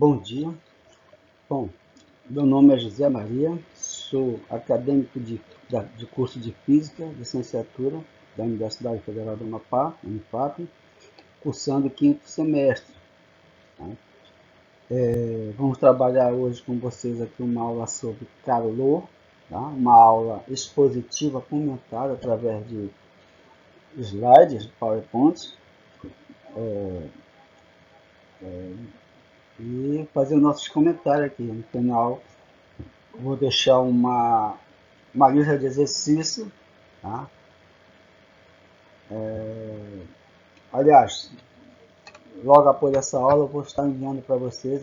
Bom dia. Bom, meu nome é José Maria, sou acadêmico de curso de Física, licenciatura da Universidade Federal do Amapá, Unifap, cursando o quinto semestre. Tá? Vamos trabalhar hoje com vocês aqui uma aula sobre calor, tá? Uma aula expositiva comentada através de slides, PowerPoint, e fazer nossos comentários aqui. No final, vou deixar uma lista de exercício, tá? Aliás, logo após essa aula eu vou estar enviando para vocês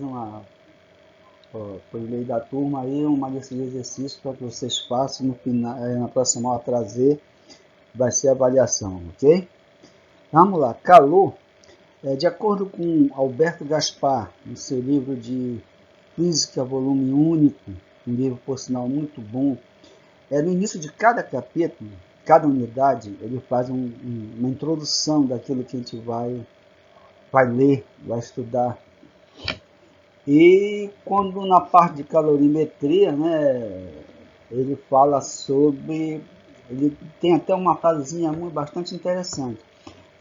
por e-mail da turma aí uma lista de exercícios para que vocês façam no final, na próxima aula trazer, vai ser a avaliação, ok? Vamos lá, calor, de acordo com Alberto Gaspar, no seu livro de Física, volume único, um livro por sinal muito bom, no início de cada capítulo, cada unidade, ele faz uma introdução daquilo que a gente vai ler, vai estudar. E quando na parte de calorimetria, né, ele fala sobre, ele tem até uma frasezinha bastante interessante.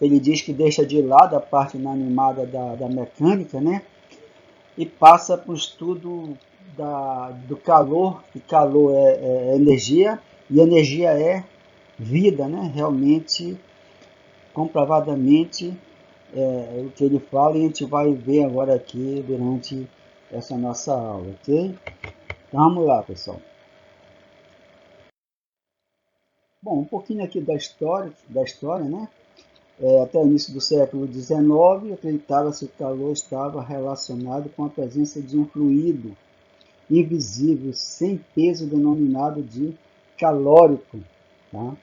Ele diz que deixa de lado a parte inanimada da mecânica, né, e passa para o estudo do calor, que calor é energia, e energia é vida, né, realmente, comprovadamente, o que ele fala, e a gente vai ver agora aqui durante essa nossa aula, ok? Então vamos lá, pessoal. Bom, um pouquinho aqui da história, né? Até o início do século XIX, acreditava-se que o calor estava relacionado com a presença de um fluido invisível, sem peso, denominado de calórico. Tá?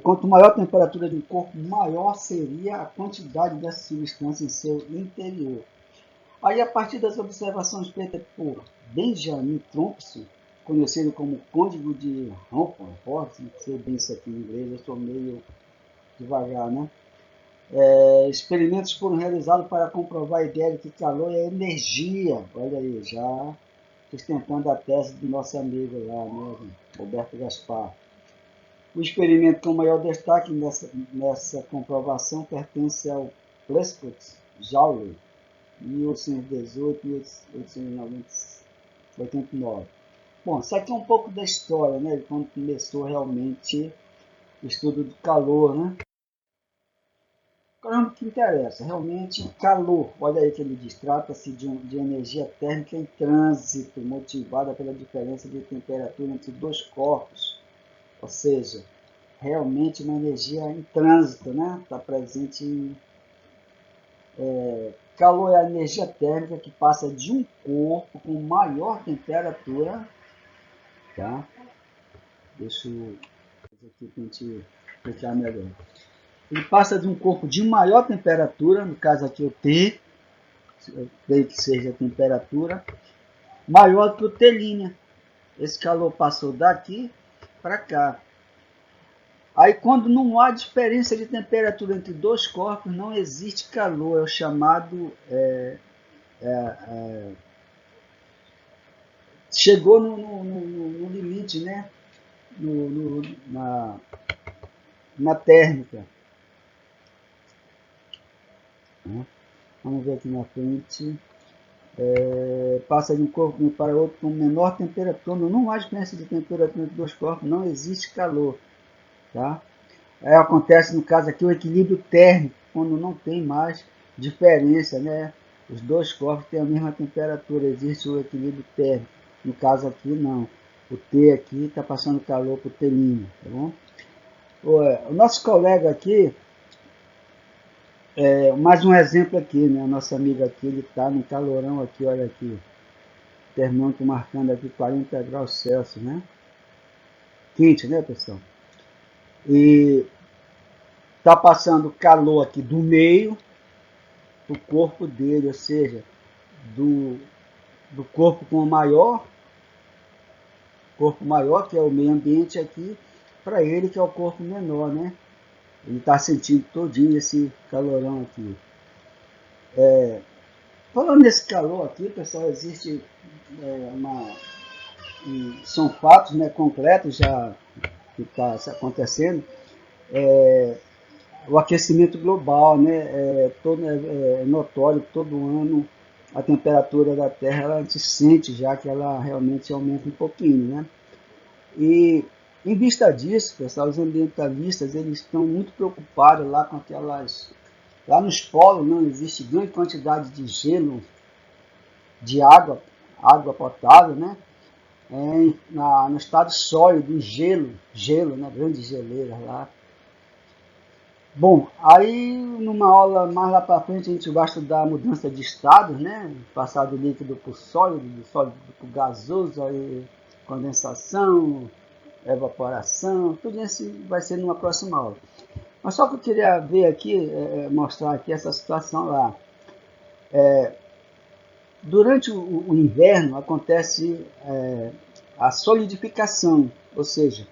Quanto maior a temperatura do corpo, maior seria a quantidade dessa substância em seu interior. Aí, a partir das observações feitas por Benjamin Thompson, conhecido como Côndego de Humboldt, não sei bem isso aqui em inglês, eu estou meio devagar, né? Experimentos foram realizados para comprovar a ideia de que calor é energia. Olha aí, já sustentando a tese do nosso amigo lá, né, Roberto Gaspar. O experimento com maior destaque nessa comprovação pertence ao Prescott-Joule, 1818 e 1889. Bom, isso aqui é um pouco da história, né? Quando começou realmente o estudo do calor, né? Agora, o que interessa, realmente, calor. Olha aí que ele diz, trata-se de energia térmica em trânsito, motivada pela diferença de temperatura entre dois corpos. Ou seja, realmente uma energia em trânsito, né? Está presente em calor é a energia térmica que passa de um corpo com maior temperatura, tá? Deixa eu fazer aqui para a gente explicar melhor. Ele passa de um corpo de maior temperatura, no caso aqui o T, eu creio que seja a temperatura, maior do que o T'. Esse calor passou daqui para cá. Aí quando não há diferença de temperatura entre dois corpos, não existe calor, é o chamado chegou no limite, né? Na térmica. Né? Vamos ver aqui na frente. Passa de um corpo para outro com menor temperatura. Não há diferença de temperatura entre dois corpos, não existe calor. Tá? Acontece no caso aqui o equilíbrio térmico, quando não tem mais diferença, né? Os dois corpos têm a mesma temperatura, existe o equilíbrio térmico. No caso aqui não. O T aqui está passando calor para o T', tá bom? O nosso colega aqui, mais um exemplo aqui, né? A nossa amiga aqui, ele está no calorão aqui, olha aqui. Termômetro marcando aqui 40 graus Celsius, né? Quente, né, pessoal? E está passando calor aqui do meio do corpo dele, ou seja, do, do corpo maior, que é o meio ambiente aqui, para ele que é o corpo menor, né? Ele está sentindo todinho esse calorão aqui. Falando nesse calor aqui, pessoal, existe são fatos, né, concretos já que está acontecendo. O aquecimento global, né, é notório que todo ano a temperatura da Terra ela se sente já que ela realmente aumenta um pouquinho, né? E em vista disso, pessoal, os ambientalistas eles estão muito preocupados lá com aquelas lá nos polos não existe grande quantidade de gelo, de água potável, né? No estado sólido, gelo, né? Grandes geleiras lá. Bom, aí numa aula mais lá para frente a gente vai estudar a mudança de estados, né? Passar do líquido para o sólido, do sólido para o gasoso, aí condensação, evaporação, tudo isso vai ser numa próxima aula. Mas só que eu queria ver aqui, mostrar aqui essa situação lá. Durante o inverno acontece a solidificação, ou seja,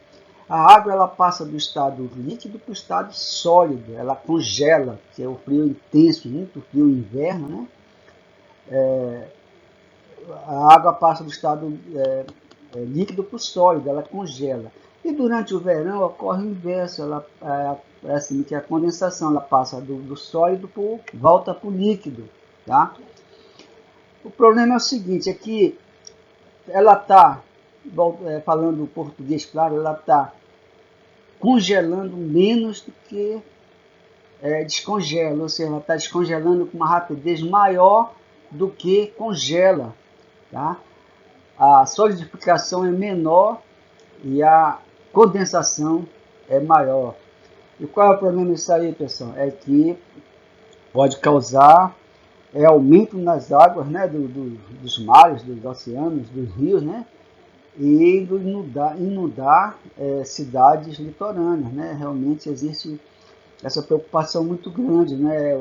a água ela passa do estado líquido para o estado sólido, ela congela, que é o frio intenso, muito frio inverno, né? A água passa do estado líquido para o sólido, ela congela. E durante o verão ocorre o inverso, assim que a condensação ela passa do sólido volta para o líquido, tá? O problema é o seguinte, é que ela está, falando português claro, ela está congelando menos do que descongela, ou seja, ela está descongelando com uma rapidez maior do que congela, tá? A solidificação é menor e a condensação é maior. E qual é o problema disso aí, pessoal? É que pode causar aumento nas águas, né, dos mares, dos oceanos, dos rios, né, e inundar cidades litorâneas, né? Realmente existe essa preocupação muito grande, né,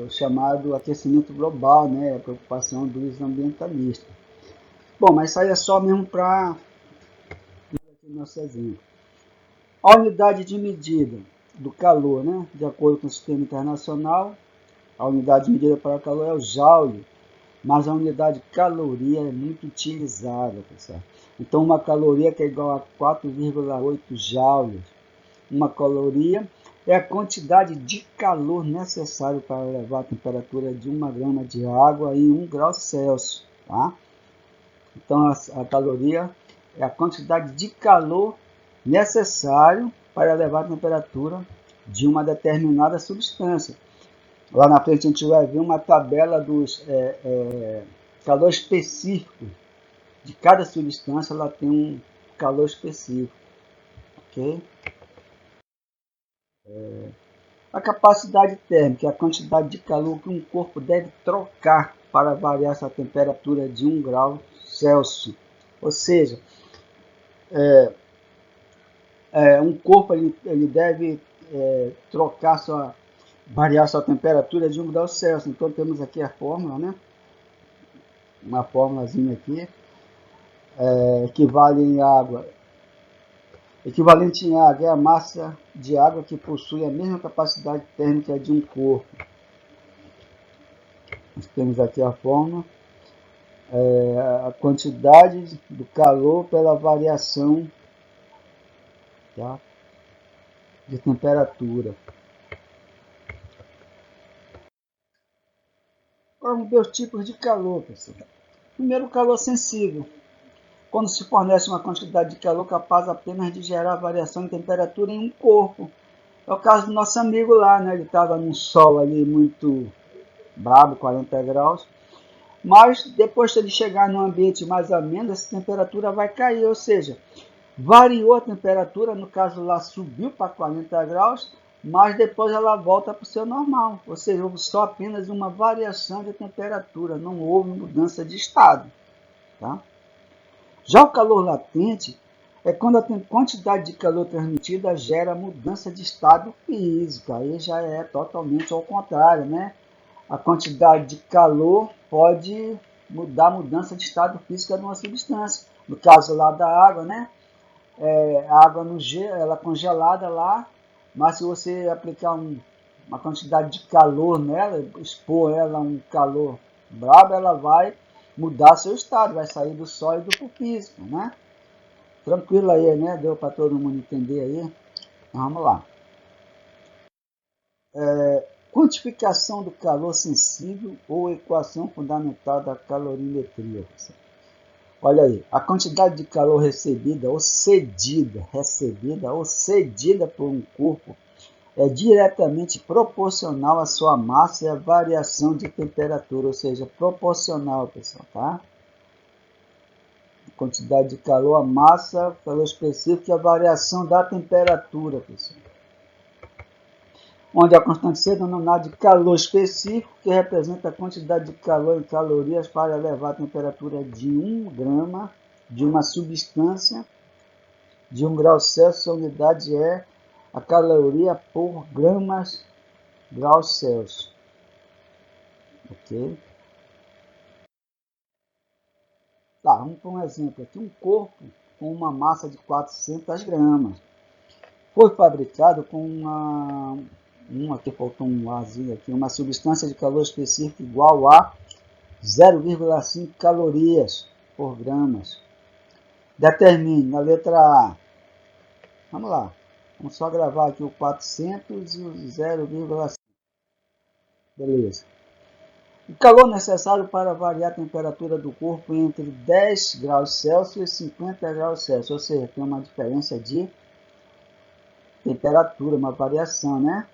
o chamado aquecimento global, né, a preocupação dos ambientalistas. Bom, mas isso aí é só mesmo para nosso exemplo. A unidade de medida do calor, né, de acordo com o sistema internacional, a unidade de medida para o calor é o joule, mas a unidade de caloria é muito utilizada, pessoal. Então, uma caloria que é igual a 4,8 joules. Uma caloria é a quantidade de calor necessário para elevar a temperatura de 1 grama de água em 1 grau Celsius. Tá? Então, a caloria é a quantidade de calor necessário para elevar a temperatura de uma determinada substância. Lá na frente a gente vai ver uma tabela dos calor específico. De cada substância ela tem um calor específico. Okay? A capacidade térmica é a quantidade de calor que um corpo deve trocar para variar sua temperatura de 1 grau Celsius. Ou seja, um corpo ele deve variar sua temperatura de 1 grau Celsius. Então temos aqui a fórmula, né? Uma fórmulazinha aqui, equivalente em água é a massa de água que possui a mesma capacidade térmica de um corpo. Nós temos aqui a fórmula, a quantidade do calor pela variação, tá, de temperatura. Vamos ver os tipos de calor, pessoal. Primeiro, o calor sensível. Quando se fornece uma quantidade de calor capaz apenas de gerar variação de temperatura em um corpo. É o caso do nosso amigo lá, né? Ele estava num sol ali muito brabo, 40 graus. Mas depois que ele chegar num ambiente mais ameno, essa temperatura vai cair, ou seja, variou a temperatura, no caso lá subiu para 40 graus, mas depois ela volta para o seu normal, ou seja, houve só apenas uma variação de temperatura, não houve mudança de estado. Tá? Já o calor latente é quando a quantidade de calor transmitida gera mudança de estado físico, aí já é totalmente ao contrário, né? A quantidade de calor pode mudar a mudança de estado físico de uma substância. No caso lá da água, né? A água no gelo, ela congelada lá, mas se você aplicar uma quantidade de calor nela, expor ela a um calor braba, ela vai mudar seu estado, vai sair do sólido para o físico, né? Tranquilo aí, né? Deu para todo mundo entender aí? Vamos lá. Quantificação do calor sensível ou equação fundamental da calorimetria. Olha aí, a quantidade de calor recebida ou cedida por um corpo é diretamente proporcional à sua massa e à variação de temperatura, ou seja, proporcional, pessoal, tá? A quantidade de calor, a massa, calor específico e a variação da temperatura, pessoal. Onde a constante C é denominada de calor específico, que representa a quantidade de calor em calorias para elevar a temperatura de 1 grama de uma substância de 1 grau Celsius. A unidade é a caloria por graus Celsius. Ok? Tá, vamos para um exemplo aqui. Um corpo com uma massa de 400 gramas foi fabricado com aqui faltou um Azinho aqui, uma substância de calor específico igual a 0,5 calorias por gramas. Determine na letra A. Vamos lá. Vamos só gravar aqui o 400 e o 0,5. Beleza. O calor necessário para variar a temperatura do corpo entre 10 graus Celsius e 50 graus Celsius. Ou seja, tem uma diferença de temperatura, uma variação, né?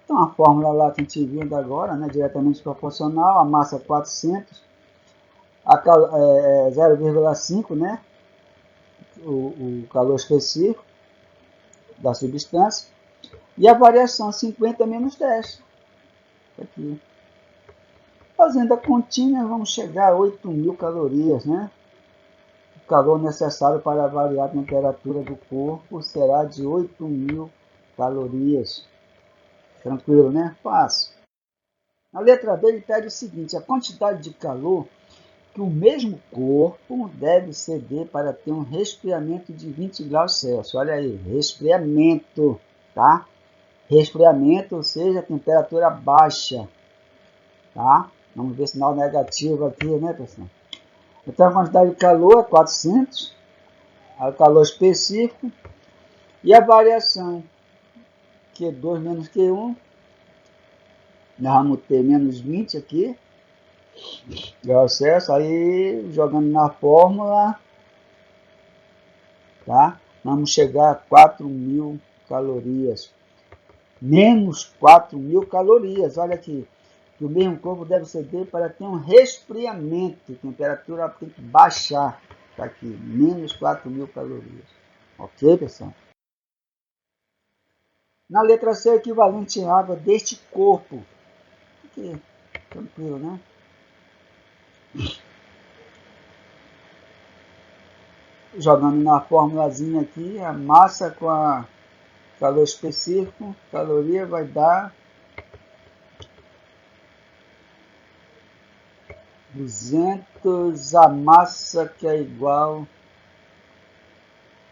Então a fórmula lá que a gente viu agora, né, diretamente proporcional, a massa 400, 0,5, né, o calor específico da substância, e a variação 50 menos 10. Aqui. Fazendo a continha, vamos chegar a 8.000 calorias, né? O calor necessário para variar a temperatura do corpo será de 8.000 calorias. Tranquilo, né? Fácil. Na letra B ele pede o seguinte: a quantidade de calor que o mesmo corpo deve ceder para ter um resfriamento de 20 graus Celsius. Olha aí, resfriamento, tá? Resfriamento, ou seja, temperatura baixa, tá? Vamos ver sinal negativo aqui, né, pessoal? Então a quantidade de calor é 400, o calor específico, e a variação, Q2 menos Q1, nós vamos ter menos 20 aqui, graus Celsius, aí jogando na fórmula, tá? Vamos chegar a 4.000 calorias, menos 4.000 calorias, olha aqui, que o mesmo corpo deve ceder para ter um resfriamento, a temperatura tem que baixar, tá aqui, menos 4.000 calorias, ok, pessoal? Na letra C, o equivalente em água deste corpo, aqui, tranquilo, né? Jogando na formulazinha aqui, a massa com a calor específico, caloria vai dar 200, a massa que é igual,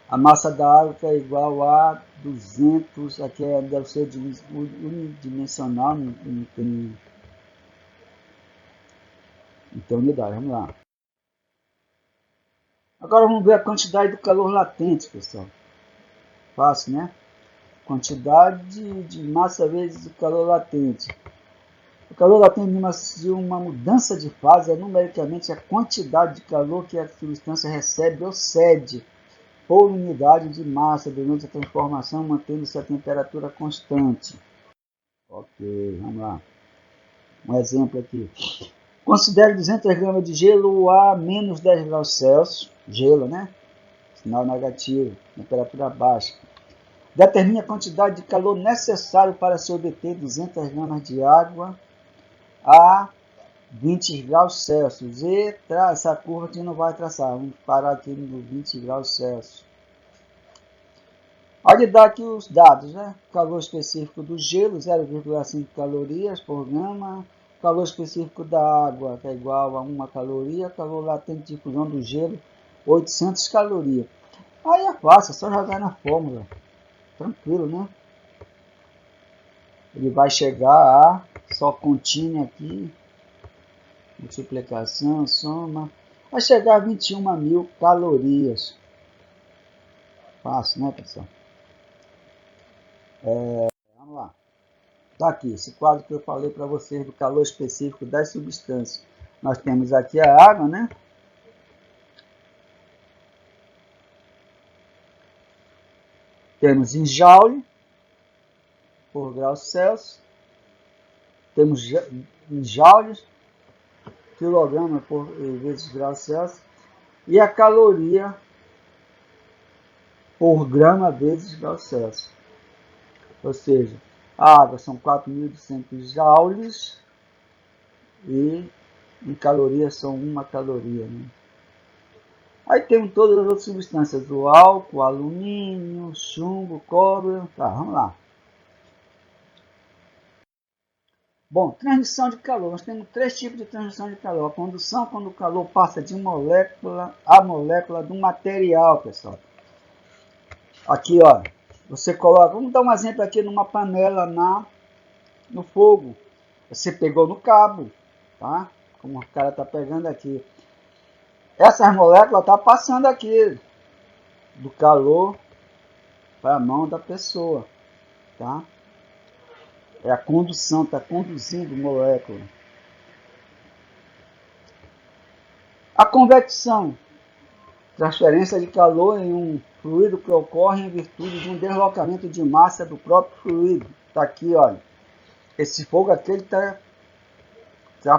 a massa da água que é igual a 200, aqui deve ser unidimensional, não tem unidade, vamos lá. Agora vamos ver a quantidade de calor latente, pessoal. Fácil, né? Quantidade de massa vezes o calor latente. O calor latente de uma mudança de fase é numericamente a quantidade de calor que a substância recebe ou cede por unidade de massa durante a transformação, mantendo-se a temperatura constante. Ok, vamos lá. Um exemplo aqui. Considere 200 gramas de gelo a menos 10 graus Celsius. Gelo, né? Sinal negativo, temperatura baixa. Determine a quantidade de calor necessário para se obter 200 gramas de água a 20 graus Celsius. E essa curva que não vai traçar. Vamos parar aqui no 20 graus Celsius. Pode dar aqui os dados, né? Calor específico do gelo, 0,5 calorias por grama. Calor específico da água, que é igual a 1 caloria. Calor latente de difusão do gelo, 800 calorias. Aí é fácil, é só jogar na fórmula. Tranquilo, né? Ele vai chegar a, só continha aqui, o multiplicação, soma, vai chegar a 21.000 calorias. Fácil, né, pessoal? Vamos lá. Está aqui, esse quadro que eu falei para vocês do calor específico das substâncias. Nós temos aqui a água, né? Temos em joule por grau Celsius. Temos em joules, quilograma por vezes grau Celsius. E a caloria por grama vezes grau Celsius. Ou seja, a água são 4.200 joules e em calorias são 1 caloria. Né? Aí temos todas as outras substâncias, o álcool, alumínio, chumbo, cobre. Tá, vamos lá. Bom, transmissão de calor. Nós temos 3 tipos de transmissão de calor. A condução, quando o calor passa de molécula a molécula do material, pessoal. Aqui, ó, você coloca, vamos dar um exemplo aqui numa panela no fogo. Você pegou no cabo, tá? Como o cara tá pegando aqui. Essas moléculas tá passando aqui do calor para a mão da pessoa, tá? É a condução, está conduzindo molécula. A convecção, transferência de calor em um fluido que ocorre em virtude de um deslocamento de massa do próprio fluido. Está aqui, olha. Esse fogo aqui está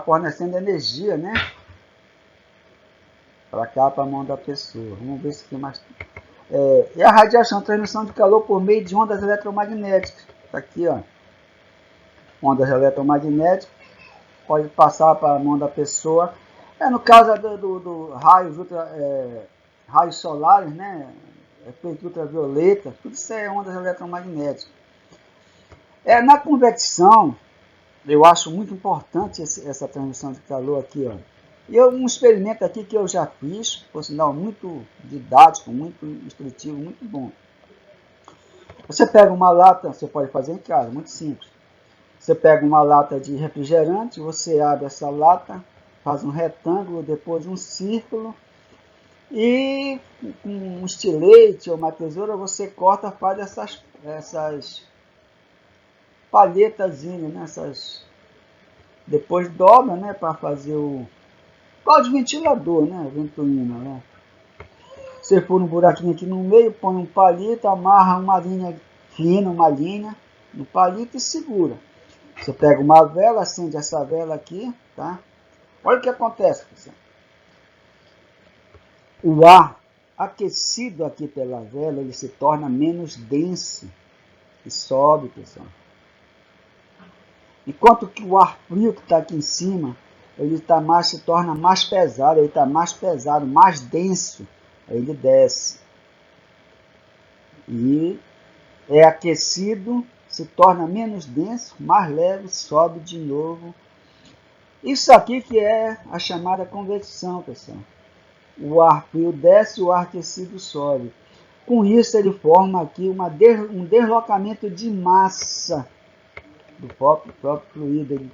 fornecendo energia, né? Para cá, para a mão da pessoa. Vamos ver se tem mais. E a radiação, transmissão de calor por meio de ondas eletromagnéticas. Está aqui, ó. Ondas eletromagnéticas, pode passar para a mão da pessoa. No caso do raios, raios solares, né? Efeito ultravioleta, tudo isso é ondas eletromagnéticas. Na convecção, eu acho muito importante essa transmissão de calor aqui, ó. E um experimento aqui que eu já fiz, por sinal muito didático, muito instrutivo, muito bom. Você pega uma lata, você pode fazer em casa, muito simples. Você pega uma lata de refrigerante, você abre essa lata, faz um retângulo, depois um círculo e com um estilete ou uma tesoura você corta, faz essas palhetazinhas, né? Depois dobra, né, para fazer o de ventilador, né, ventolina, né? Você for um buraquinho aqui no meio, põe um palito, amarra uma linha fina, uma linha no palito e segura. Você pega uma vela, acende essa vela aqui, tá? Olha o que acontece, pessoal. O ar aquecido aqui pela vela, ele se torna menos denso e sobe, pessoal. Enquanto que o ar frio que está aqui em cima, ele se torna mais pesado, ele está mais pesado, mais denso, aí ele desce. E é aquecido, se torna menos denso, mais leve, sobe de novo. Isso aqui que é a chamada convecção, pessoal. O ar frio desce, o ar aquecido sobe. Com isso ele forma aqui um deslocamento de massa do próprio fluido.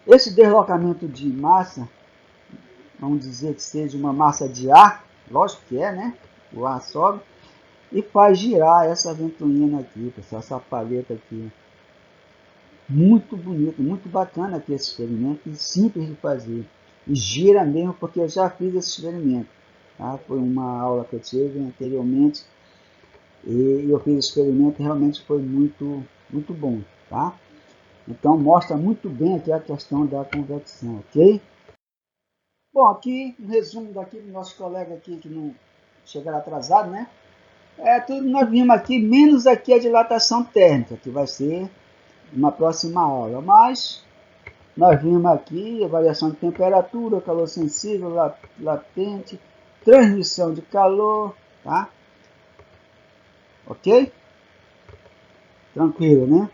Esse deslocamento de massa, vamos dizer que seja uma massa de ar, lógico que é, né? O ar sobe e faz girar essa ventolina aqui, pessoal, essa palheta aqui. Muito bonito, muito bacana aqui esse experimento e simples de fazer. E gira mesmo, porque eu já fiz esse experimento. Tá? Foi uma aula que eu tive anteriormente e eu fiz esse experimento e realmente foi muito, muito bom. Tá? Então mostra muito bem aqui a questão da convecção, ok? Bom, aqui um resumo daqui dos nossos colegas aqui que não chegaram atrasados, né? Tudo nós vimos aqui, menos aqui a dilatação térmica, que vai ser uma próxima aula. Mas nós vimos aqui a variação de temperatura, calor sensível, latente, transmissão de calor, tá? Ok? Tranquilo, né?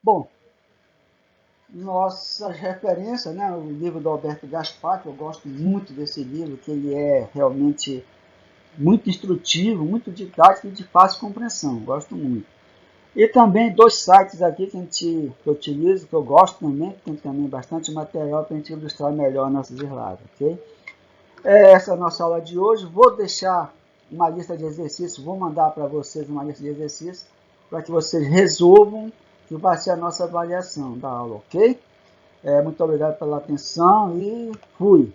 Bom, nossas referências, né? O livro do Alberto Gaspar, que eu gosto muito desse livro, que ele é realmente muito instrutivo, muito didático e de fácil compreensão. Gosto muito. E também 2 sites aqui que eu utilizo, que eu gosto também, que tem também bastante material para a gente ilustrar melhor nossas slides, ok? Essa é a nossa aula de hoje. Vou deixar uma lista de exercícios, vou mandar para vocês uma lista de exercícios para que vocês resolvam, que vai ser a nossa avaliação da aula, ok? Muito obrigado pela atenção e fui!